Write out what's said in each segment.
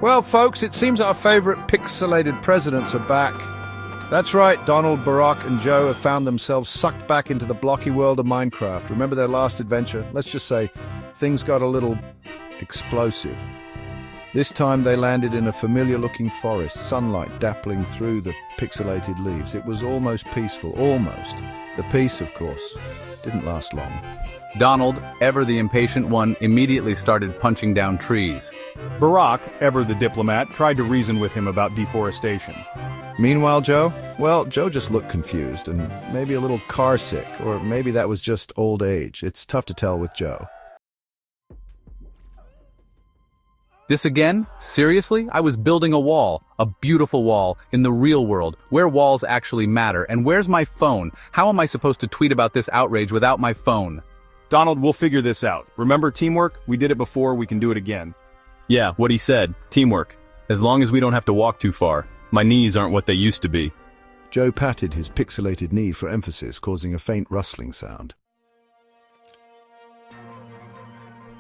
Well, folks, it seems our favorite pixelated presidents are back. That's right, Donald, Barack, and Joe have found themselves sucked back into the blocky world of Minecraft. Remember their last adventure? Let's just say things got a little explosive. This time they landed in a familiar-looking forest, sunlight dappling through the pixelated leaves. It was almost peaceful, almost. The peace, of course, didn't last long. Donald, ever the impatient one, immediately started punching down trees. Barack, ever the diplomat, tried to reason with him about deforestation. Meanwhile, Joe? Well, Joe just looked confused and maybe a little car sick, or maybe that was just old age. It's tough to tell with Joe. This again? Seriously? I was building a wall, a beautiful wall, in the real world, where walls actually matter. And where's my phone? How am I supposed to tweet about this outrage without my phone? Donald, we'll figure this out. Remember teamwork? We did it before, we can do it again. Yeah, what he said. Teamwork. As long as we don't have to walk too far. My knees aren't what they used to be. Joe patted his pixelated knee for emphasis, causing a faint rustling sound.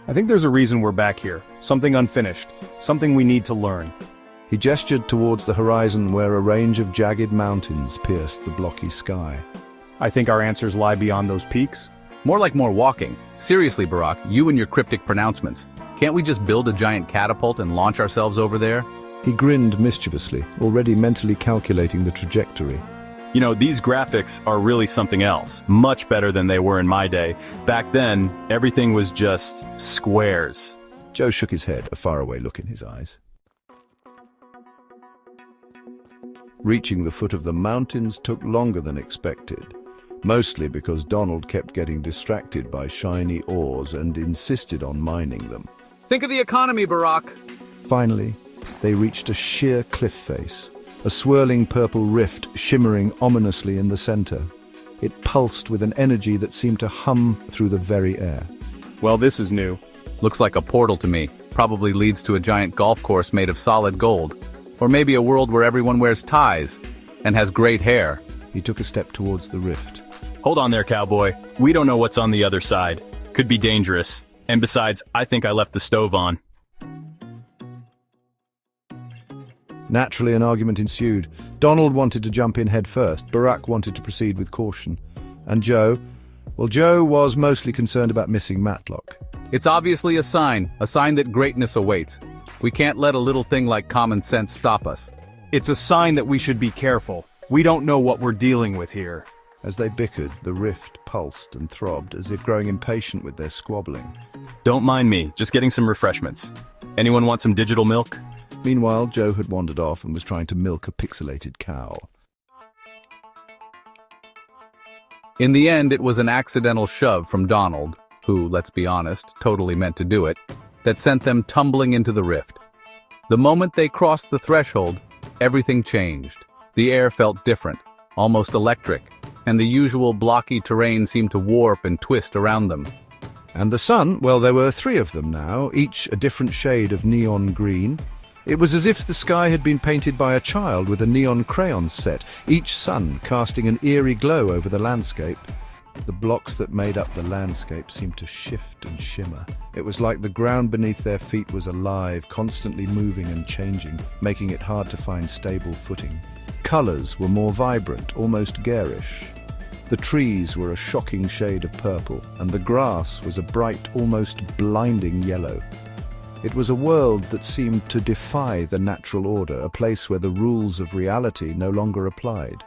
I think there's a reason we're back here. Something unfinished. Something we need to learn. He gestured towards the horizon where a range of jagged mountains pierced the blocky sky. I think our answers lie beyond those peaks. More like more walking. Seriously, Barack, you and your cryptic pronouncements. Can't we just build a giant catapult and launch ourselves over there? He grinned mischievously, already mentally calculating the trajectory. You know, these graphics are really something else. Much better than they were in my day. Back then, everything was just squares. Joe shook his head, a faraway look in his eyes. Reaching the foot of the mountains took longer than expected. Mostly because Donald kept getting distracted by shiny ores and insisted on mining them. Think of the economy, Barack. Finally, they reached a sheer cliff face, a swirling purple rift shimmering ominously in the center. It pulsed with an energy that seemed to hum through the very air. Well, this is new. Looks like a portal to me. Probably leads to a giant golf course made of solid gold. Or maybe a world where everyone wears ties and has great hair. He took a step towards the rift. Hold on there, cowboy. We don't know what's on the other side. Could be dangerous. And besides, I think I left the stove on. Naturally, an argument ensued. Donald wanted to jump in head first. Barack wanted to proceed with caution. And Joe? Well, Joe was mostly concerned about missing Matlock. It's obviously a sign that greatness awaits. We can't let a little thing like common sense stop us. It's a sign that we should be careful. We don't know what we're dealing with here. As they bickered, the rift pulsed and throbbed, as if growing impatient with their squabbling. Don't mind me, just getting some refreshments. Anyone want some digital milk? Meanwhile, Joe had wandered off and was trying to milk a pixelated cow. In the end, it was an accidental shove from Donald, who, let's be honest, totally meant to do it, that sent them tumbling into the rift. The moment they crossed the threshold, everything changed. The air felt different, almost electric, and the usual blocky terrain seemed to warp and twist around them. And the sun, well, there were 3 of them now, each a different shade of neon green. It was as if the sky had been painted by a child with a neon crayon set, each sun casting an eerie glow over the landscape. The blocks that made up the landscape seemed to shift and shimmer. It was like the ground beneath their feet was alive, constantly moving and changing, making it hard to find stable footing. Colors were more vibrant, almost garish. The trees were a shocking shade of purple, and the grass was a bright, almost blinding yellow. It was a world that seemed to defy the natural order, a place where the rules of reality no longer applied.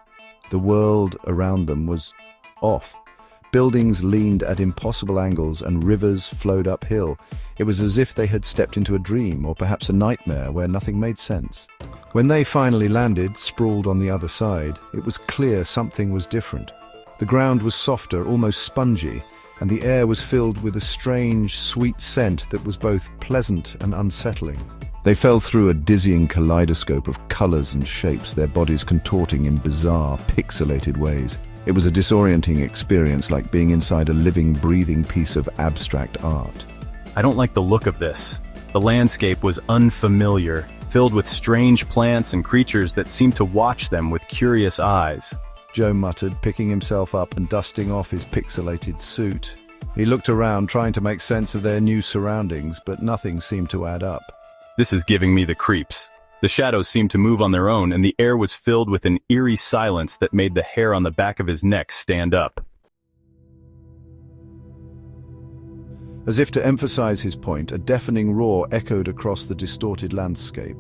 The world around them was off. Buildings leaned at impossible angles and rivers flowed uphill. It was as if they had stepped into a dream, or perhaps a nightmare where nothing made sense. When they finally landed, sprawled on the other side, it was clear something was different. The ground was softer, almost spongy, and the air was filled with a strange, sweet scent that was both pleasant and unsettling. They fell through a dizzying kaleidoscope of colors and shapes, their bodies contorting in bizarre, pixelated ways. It was a disorienting experience, like being inside a living, breathing piece of abstract art. I don't like the look of this. The landscape was unfamiliar, filled with strange plants and creatures that seemed to watch them with curious eyes. Joe muttered, picking himself up and dusting off his pixelated suit. He looked around, trying to make sense of their new surroundings, but nothing seemed to add up. This is giving me the creeps. The shadows seemed to move on their own, and the air was filled with an eerie silence that made the hair on the back of his neck stand up. As if to emphasize his point, a deafening roar echoed across the distorted landscape.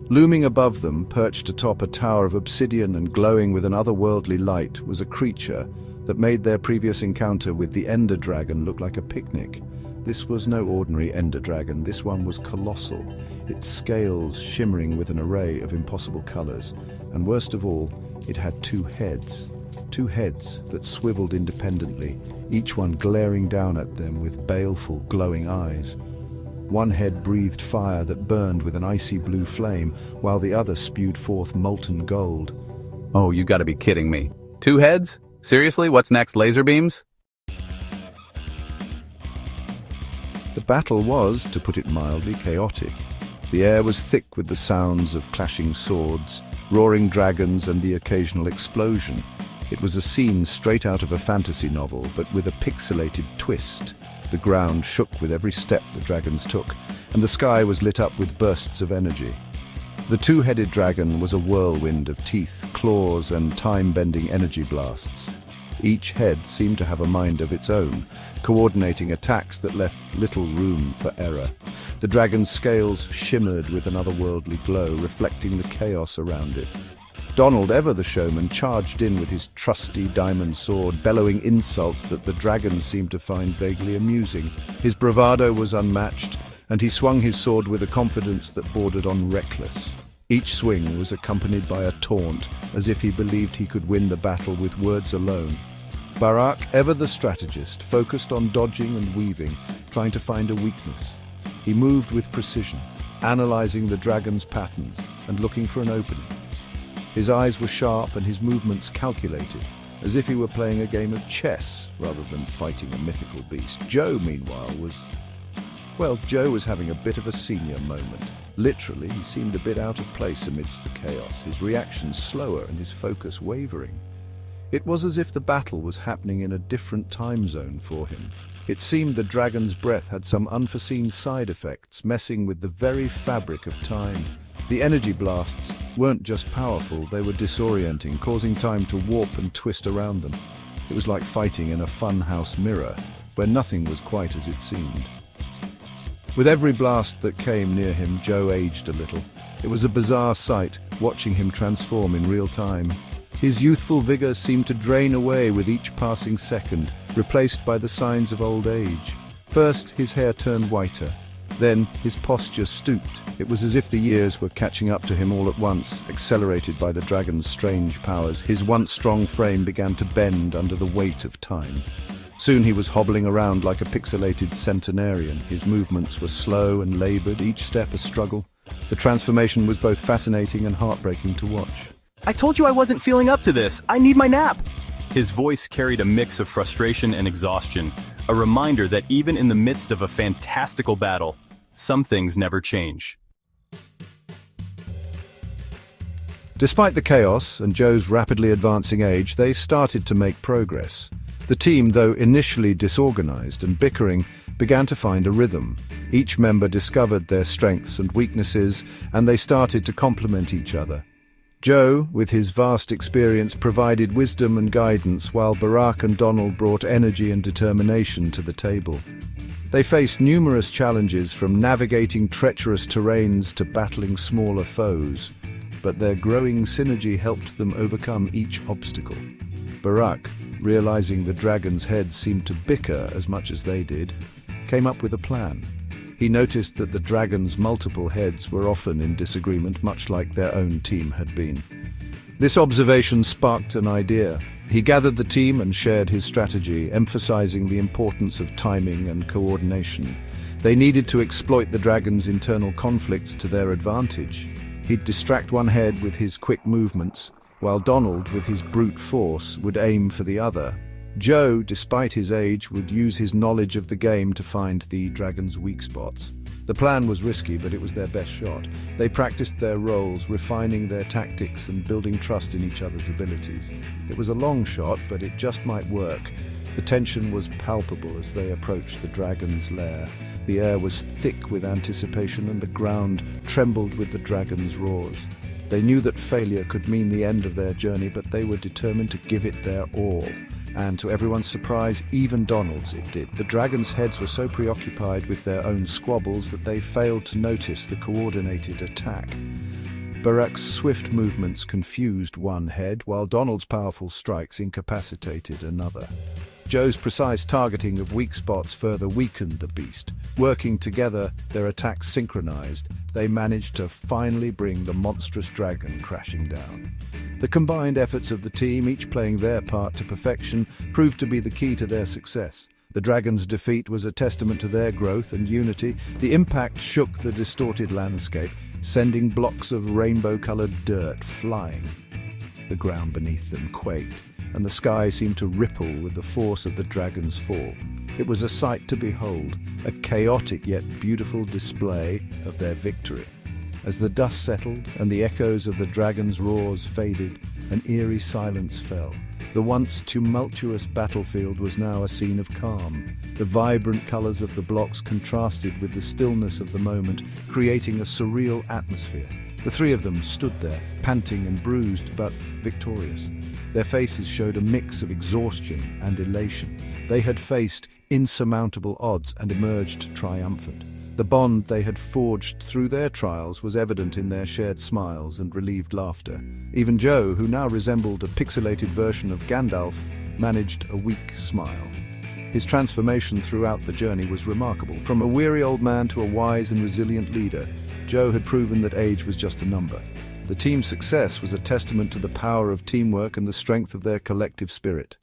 Looming above them, perched atop a tower of obsidian and glowing with an otherworldly light, was a creature that made their previous encounter with the Ender Dragon look like a picnic. This was no ordinary Ender Dragon. This one was colossal, its scales shimmering with an array of impossible colors. And worst of all, it had two heads that swiveled independently, each one glaring down at them with baleful, glowing eyes. One head breathed fire that burned with an icy blue flame, while the other spewed forth molten gold. Oh, you gotta be kidding me. 2 heads? Seriously, what's next, laser beams? The battle was, to put it mildly, chaotic. The air was thick with the sounds of clashing swords, roaring dragons, and the occasional explosion. It was a scene straight out of a fantasy novel, but with a pixelated twist. The ground shook with every step the dragons took, and the sky was lit up with bursts of energy. The two-headed dragon was a whirlwind of teeth, claws, and time-bending energy blasts. Each head seemed to have a mind of its own, coordinating attacks that left little room for error. The dragon's scales shimmered with an otherworldly glow, reflecting the chaos around it. Donald, ever the showman, charged in with his trusty diamond sword, bellowing insults that the dragon seemed to find vaguely amusing. His bravado was unmatched, and he swung his sword with a confidence that bordered on reckless. Each swing was accompanied by a taunt, as if he believed he could win the battle with words alone. Barak, ever the strategist, focused on dodging and weaving, trying to find a weakness. He moved with precision, analyzing the dragon's patterns and looking for an opening. His eyes were sharp and his movements calculated, as if he were playing a game of chess rather than fighting a mythical beast. Joe, meanwhile, Joe was having a bit of a senior moment. Literally, he seemed a bit out of place amidst the chaos, his reactions slower and his focus wavering. It was as if the battle was happening in a different time zone for him. It seemed the dragon's breath had some unforeseen side effects, messing with the very fabric of time. The energy blasts weren't just powerful, they were disorienting, causing time to warp and twist around them. It was like fighting in a funhouse mirror, where nothing was quite as it seemed. With every blast that came near him, Joe aged a little. It was a bizarre sight, watching him transform in real time. His youthful vigor seemed to drain away with each passing second, replaced by the signs of old age. First, his hair turned whiter. Then, his posture stooped. It was as if the years were catching up to him all at once, accelerated by the dragon's strange powers. His once strong frame began to bend under the weight of time. Soon he was hobbling around like a pixelated centenarian. His movements were slow and labored, each step a struggle. The transformation was both fascinating and heartbreaking to watch. I told you I wasn't feeling up to this. I need my nap. His voice carried a mix of frustration and exhaustion, a reminder that even in the midst of a fantastical battle, some things never change. Despite the chaos and Joe's rapidly advancing age, they started to make progress. The team, though initially disorganized and bickering, began to find a rhythm. Each member discovered their strengths and weaknesses, and they started to complement each other. Joe, with his vast experience, provided wisdom and guidance, while Barak and Donald brought energy and determination to the table. They faced numerous challenges, from navigating treacherous terrains to battling smaller foes, but their growing synergy helped them overcome each obstacle. Barak, realizing the dragon's heads seemed to bicker as much as they did, came up with a plan. He noticed that the dragon's multiple heads were often in disagreement, much like their own team had been. This observation sparked an idea. He gathered the team and shared his strategy, emphasizing the importance of timing and coordination. They needed to exploit the dragon's internal conflicts to their advantage. He'd distract one head with his quick movements, while Donald, with his brute force, would aim for the other. Joe, despite his age, would use his knowledge of the game to find the dragon's weak spots. The plan was risky, but it was their best shot. They practiced their roles, refining their tactics and building trust in each other's abilities. It was a long shot, but it just might work. The tension was palpable as they approached the dragon's lair. The air was thick with anticipation and the ground trembled with the dragons' roars. They knew that failure could mean the end of their journey, but they were determined to give it their all. And to everyone's surprise, even Donald's, it did. The dragons' heads were so preoccupied with their own squabbles that they failed to notice the coordinated attack. Barak's swift movements confused one head, while Donald's powerful strikes incapacitated another. Joe's precise targeting of weak spots further weakened the beast. Working together, their attacks synchronized, they managed to finally bring the monstrous dragon crashing down. The combined efforts of the team, each playing their part to perfection, proved to be the key to their success. The dragon's defeat was a testament to their growth and unity. The impact shook the distorted landscape, sending blocks of rainbow-colored dirt flying. The ground beneath them quaked, and the sky seemed to ripple with the force of the dragon's fall. It was a sight to behold, a chaotic yet beautiful display of their victory. As the dust settled and the echoes of the dragon's roars faded, an eerie silence fell. The once tumultuous battlefield was now a scene of calm. The vibrant colors of the blocks contrasted with the stillness of the moment, creating a surreal atmosphere. The three of them stood there, panting and bruised, but victorious. Their faces showed a mix of exhaustion and elation. They had faced insurmountable odds and emerged triumphant. The bond they had forged through their trials was evident in their shared smiles and relieved laughter. Even Joe, who now resembled a pixelated version of Gandalf, managed a weak smile. His transformation throughout the journey was remarkable. From a weary old man to a wise and resilient leader, Joe had proven that age was just a number. The team's success was a testament to the power of teamwork and the strength of their collective spirit.